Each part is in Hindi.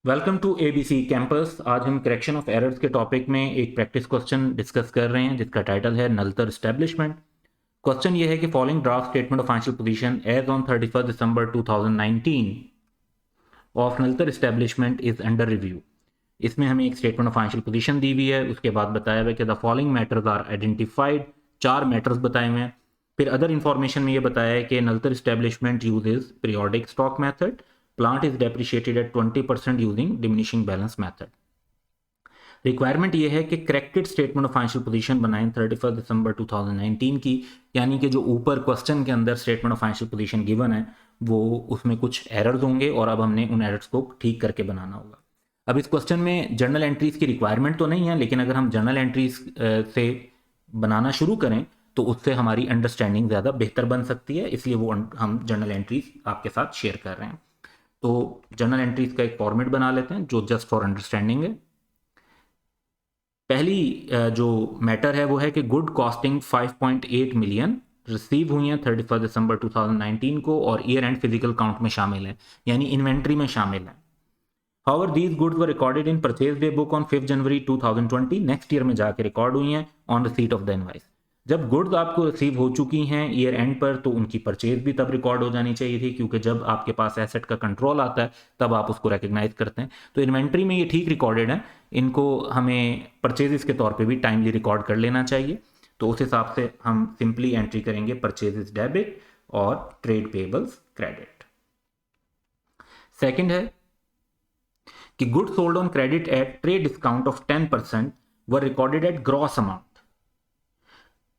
Welcome to ABC campus. आज हम करेक्शन ऑफ एरर्स के टॉपिक में एक प्रैक्टिस क्वेश्चन डिस्कस कर रहे हैं जिसका टाइटल है नलतर एस्टेब्लिशमेंट। क्वेश्चन ये है कि following draft statement of financial position as on 31 December 2019 of Nalltar establishment is under review. इसमें हमें एक स्टेटमेंट ऑफ फाइनेंशियल पोजीशन दी हुई है, उसके बाद बताया हुआ है कि the following matters are identified. 4 matters बताए हुए हैं। फिर अदर इंफॉर्मेशन में ये बताया है कि Nalltar establishment uses periodic stock method, plant is depreciated at 20% using diminishing balance method. Requirement ये है कि corrected statement of financial position बनाएं 31 दिसंबर 2019 की, यानी कि जो ऊपर क्वेश्चन के अंदर statement of financial position given है वो उसमें कुछ एरर्स होंगे और अब हमने उन एरर्स को ठीक करके बनाना होगा। अब इस क्वेश्चन में जर्नल एंट्रीज की रिक्वायरमेंट तो नहीं है, लेकिन अगर हम जर्नल एंट्रीज से बनाना शुरू करें तो उससे हमारी अंडरस्टैंडिंग ज़्यादा बेहतर बन सकती है, इसलिए वो हम जर्नल एंट्रीज आपके साथ शेयर कर रहे हैं। तो जर्नल एंट्रीज का एक फॉर्मेट बना लेते हैं जो जस्ट फॉर अंडरस्टैंडिंग है। पहली जो मैटर है वो है कि गुड कॉस्टिंग 5.8 मिलियन रिसीव हुई हैं 31 दिसंबर 2019 को और ईयर एंड फिजिकल काउंट में शामिल है, यानी इन्वेंट्री में शामिल है। However, these goods were recorded in purchase day book on 5 January 2020, next year में जाके रिकॉर्ड हुई हैं on receipt of the invoice. जब गुड्स आपको रिसीव हो चुकी हैं ईयर एंड पर तो उनकी परचेज भी तब रिकॉर्ड हो जानी चाहिए थी, क्योंकि जब आपके पास एसेट का कंट्रोल आता है तब आप उसको रिकग्नाइज करते हैं। तो इन्वेंट्री में ये ठीक रिकॉर्डेड है, इनको हमें परचेजेस के तौर पे भी टाइमली रिकॉर्ड कर लेना चाहिए। तो उस हिसाब से हम सिंपली एंट्री करेंगे परचेजेस डेबिट और ट्रेड पेबल्स क्रेडिट। सेकेंड है कि good sold on credit at trade discount of 10% were recorded at gross amount.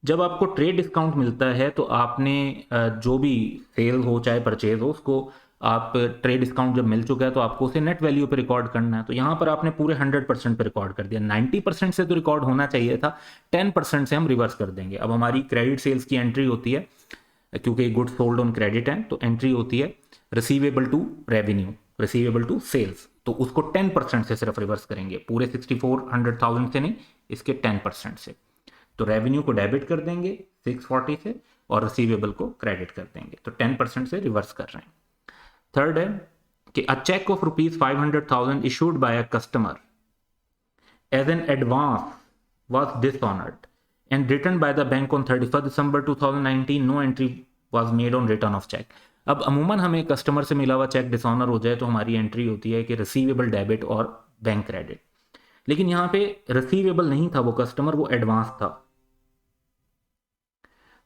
जब आपको ट्रेड डिस्काउंट मिलता है तो आपने जो भी सेल हो चाहे परचेज हो उसको आप ट्रेड डिस्काउंट जब मिल चुका है तो आपको उसे नेट वैल्यू पे रिकॉर्ड करना है। तो यहाँ पर आपने पूरे 100% पे रिकॉर्ड कर दिया। 90% से तो रिकॉर्ड होना चाहिए था, 10% से हम रिवर्स कर देंगे। अब हमारी क्रेडिट सेल्स की एंट्री होती है, क्योंकि गुड्स सोल्ड ऑन क्रेडिट है तो एंट्री होती है receivable to revenue, receivable to sales. तो उसको 10% से सिर्फ रिवर्स करेंगे, पूरे 64,100,000 से नहीं, इसके 10% से। तो रेवेन्यू को डेबिट कर देंगे 640 से और रिसीवेबल को क्रेडिट कर देंगे, तो 10% से रिवर्स कर रहे हैं। थर्ड है कि a cheque of ₹500,000 issued by a customer as an advance was dishonored and written by the bank on 31 December 2019, no entry was made on return of check। अब अमूमन हमें कस्टमर से मिला हुआ चेक डिसऑनर हो जाए तो हमारी एंट्री होती है कि रिसीवेबल डेबिट और बैंक क्रेडिट, लेकिन यहाँ पे रिसीवेबल नहीं था वो कस्टमर, वो एडवांस था।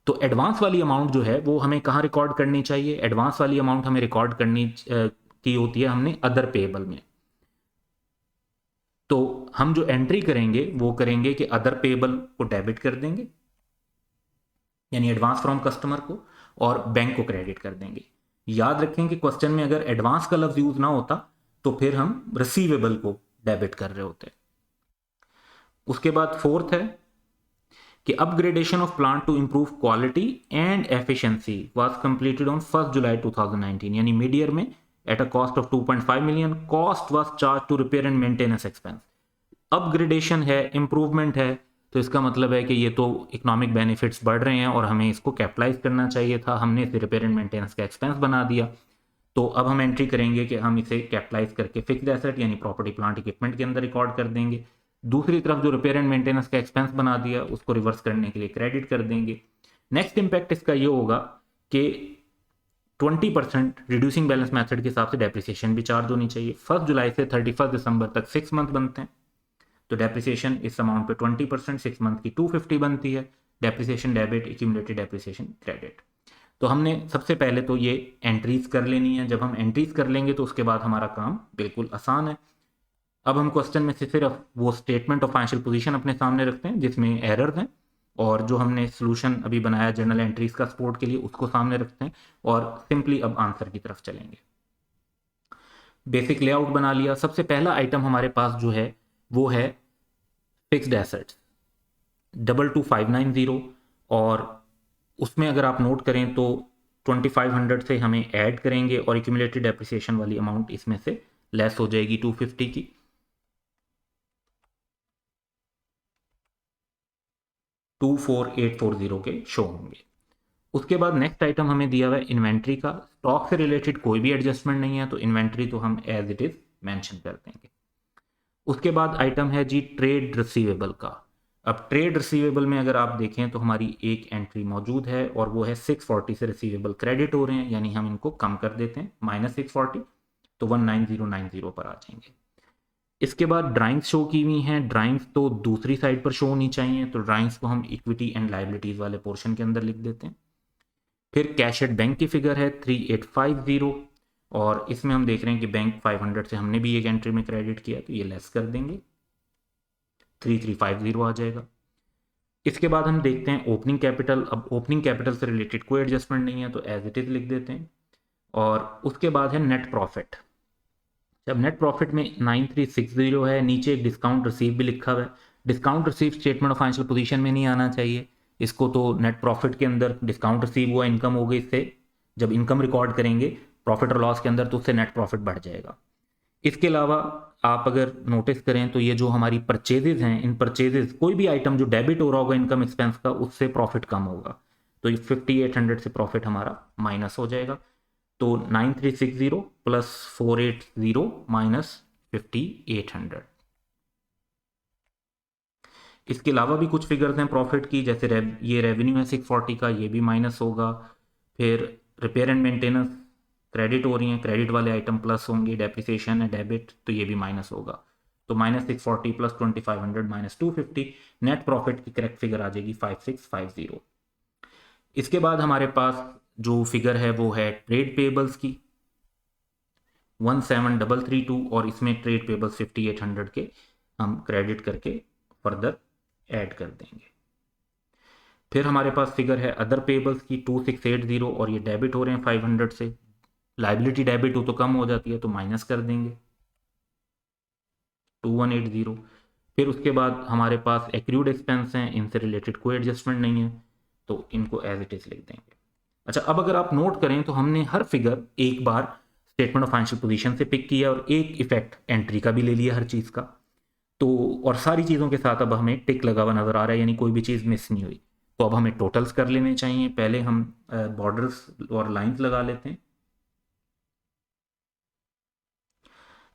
तो एडवांस वाली अमाउंट जो है वो हमें कहाँ रिकॉर्ड करनी चाहिए? एडवांस वाली अमाउंट हमें रिकॉर्ड करनी की होती है हमने अदर पेएबल में। तो हम जो एंट्री करेंगे वो करेंगे कि अदर पेएबल को डेबिट कर देंगे, यानी एडवांस फ्रॉम कस्टमर को, और बैंक को क्रेडिट कर देंगे। याद रखें कि क्वेश्चन में अगर एडवांस का लफ्ज यूज ना होता तो फिर हम रिसीवेबल को डेबिट कर रहे होते। उसके बाद फोर्थ है कि upgradation of plant to improve quality and efficiency was completed on 1 July 2019, यानी मिड ईयर में at a cost of 2.5 million. Cost was charge to repair and maintenance expense. Upgradation है, इंप्रूवमेंट है, तो इसका मतलब है कि ये तो इकोनॉमिक बेनिफिट्स बढ़ रहे हैं और हमें इसको कैपिटलाइज करना चाहिए था, हमने इसे रिपेयर एंड मेंटेनेंस का एक्सपेंस बना दिया। तो अब हम एंट्री करेंगे कि हम इसे कैपिटलाइज करके फिक्स्ड एसेट यानी प्रॉपर्टी प्लांट इक्विपमेंट के अंदर रिकॉर्ड कर देंगे। दूसरी तरफ जो रिपेयर एंड मेंटेनेंस का एक्सपेंस बना दिया उसको रिवर्स करने के लिए क्रेडिट कर देंगे। नेक्स्ट इंपैक्ट इसका ये होगा कि 20% रिड्यूसिंग बैलेंस मेथड के हिसाब से डेप्रिसिएशन भी चार्ज होनी चाहिए। 1 जुलाई से 31 दिसंबर तक 6 मंथ बनते हैं, तो डेप्रिसिएशन इस अमाउंट पे 20%, 6 मंथ की 250 बनती है। Depreciation debit, accumulated depreciation credit. तो हमने सबसे पहले तो ये एंट्रीज कर लेनी है। जब हम एंट्रीज कर लेंगे तो उसके बाद हमारा काम बिल्कुल आसान है। अब हम क्वेश्चन में से सिर्फ वो स्टेटमेंट ऑफ फाइनेंशियल पोजीशन अपने सामने रखते हैं जिसमें एरर्स हैं, और जो हमने सोल्यूशन अभी बनाया जर्नल एंट्रीज का सपोर्ट के लिए उसको सामने रखते हैं, और सिंपली अब आंसर की तरफ चलेंगे। बेसिक लेआउट बना लिया। सबसे पहला आइटम हमारे पास जो है वो है फिक्स्ड एसेट्स 22590, और उसमें अगर आप नोट करें तो 2500 से हमें ऐड करेंगे और एक्यूमुलेटेड डेप्रिसिएशन वाली अमाउंट इसमें से लेस हो जाएगी 250 की। 24840 के शो होंगे। उसके बाद नेक्स्ट आइटम हमें दिया हुआ है इन्वेंट्री का। स्टॉक से रिलेटेड कोई भी एडजस्टमेंट नहीं है तो इन्वेंट्री तो हम एज इट इज मेंशन कर देंगे। उसके बाद आइटम है जी ट्रेड रिसीवेबल का। अब ट्रेड रिसीवेबल में अगर आप देखें तो हमारी एक एंट्री मौजूद है और वो है 640 से रिसीवेबल क्रेडिट हो रहे हैं, यानी हम इनको कम कर देते हैं -640, तो 19090 पर आ जाएंगे। इसके बाद ड्राइंग्स शो की हुई हैं, ड्राइंग्स तो दूसरी साइड पर शो होनी चाहिए, तो ड्राइंग्स को हम इक्विटी एंड लाइबिलिटीज वाले पोर्शन के अंदर लिख देते हैं। फिर कैश एट बैंक की फिगर है 3850 और इसमें हम देख रहे हैं कि बैंक 500 से हमने भी एक एंट्री में क्रेडिट किया, तो ये लेस कर देंगे, 3350 आ जाएगा। इसके बाद हम देखते हैं ओपनिंग कैपिटल। अब ओपनिंग कैपिटल से रिलेटेड कोई एडजस्टमेंट नहीं है, तो एज इट इज लिख देते हैं। और उसके बाद है नेट प्रॉफिट। जब नेट प्रॉफिट में 9360 है, नीचे एक डिस्काउंट रिसीव भी लिखा हुआ है। Discount receive statement of financial position में नहीं आना चाहिए, इसको तो नेट प्रॉफिट के अंदर डिस्काउंट रिसीव हुआ इनकम हो गई, इससे जब इनकम रिकॉर्ड करेंगे प्रॉफिट और लॉस के अंदर तो उससे नेट प्रॉफिट बढ़ जाएगा। इसके अलावा आप अगर नोटिस करें तो ये जो हमारी परचेजेज हैं, इन परचेजेज कोई भी आइटम जो डेबिट हो रहा होगा इनकम एक्सपेंस का, उससे प्रॉफिट कम होगा, तो ये 5800 से प्रॉफिट हमारा माइनस हो जाएगा। तो 9360 प्लस 480 माइनस 5800। इसके अलावा भी कुछ फिगर्स हैं प्रॉफिट की, जैसे ये रेवेन्यू है 640 का, ये भी माइनस होगा। फिर रिपेयर एंड मेंटेनेंस क्रेडिट हो रही हैं, क्रेडिट वाले आइटम प्लस होंगे, डेप्रिसिएशन है डेबिट, तो ये भी माइनस होगा। तो -640 प्लस 2500 माइनस 250, नेट प्रॉफिट की करेक्ट फिगर आ जाएगी 5650। इसके बाद हमारे पास जो फिगर है वो है ट्रेड पेबल्स की 17332 और इसमें ट्रेड पेबल्स 5800 के हम क्रेडिट करके फर्दर ऐड कर देंगे। फिर हमारे पास फिगर है अदर पेबल्स की 2680 और ये डेबिट हो रहे हैं 500 से, लाइबिलिटी डेबिट हो तो कम हो जाती है तो माइनस कर देंगे 2180। फिर उसके बाद हमारे पास एक्रूड एक्सपेंस हैं, इनसे रिलेटेड कोई एडजस्टमेंट नहीं है, तो इनको एज इट इज लिख देंगे। अच्छा, अब अगर आप नोट करें तो हमने हर फिगर एक बार स्टेटमेंट ऑफ फाइनेंशियल पोजीशन से पिक किया और एक इफेक्ट एंट्री का भी ले लिया हर चीज़ का, तो और सारी चीज़ों के साथ अब हमें टिक लगा हुआ नज़र आ रहा है, यानी कोई भी चीज़ मिस नहीं हुई। तो अब हमें टोटल्स कर लेने चाहिए। पहले हम बॉर्डर्स और लाइंस लगा लेते हैं।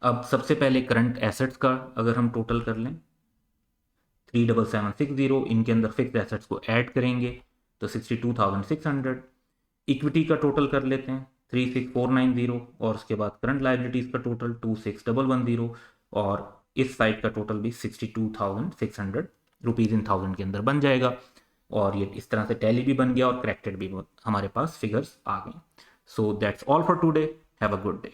अब सबसे पहले करंट एसेट्स का अगर हम टोटल कर लें 37760, इनके अंदर फिक्स एसेट्स को ऐड करेंगे तो 62,600। इक्विटी का टोटल कर लेते हैं 36490 और उसके बाद करंट लाइबिलिटीज़ का टोटल 26110 और इस साइड का टोटल भी 62,600 रुपीज़ इन थाउजेंड के अंदर बन जाएगा। और ये इस तरह से टैली भी बन गया और करेक्टेड भी हमारे पास फिगर्स आ गए। So that's all for today. Have a good day.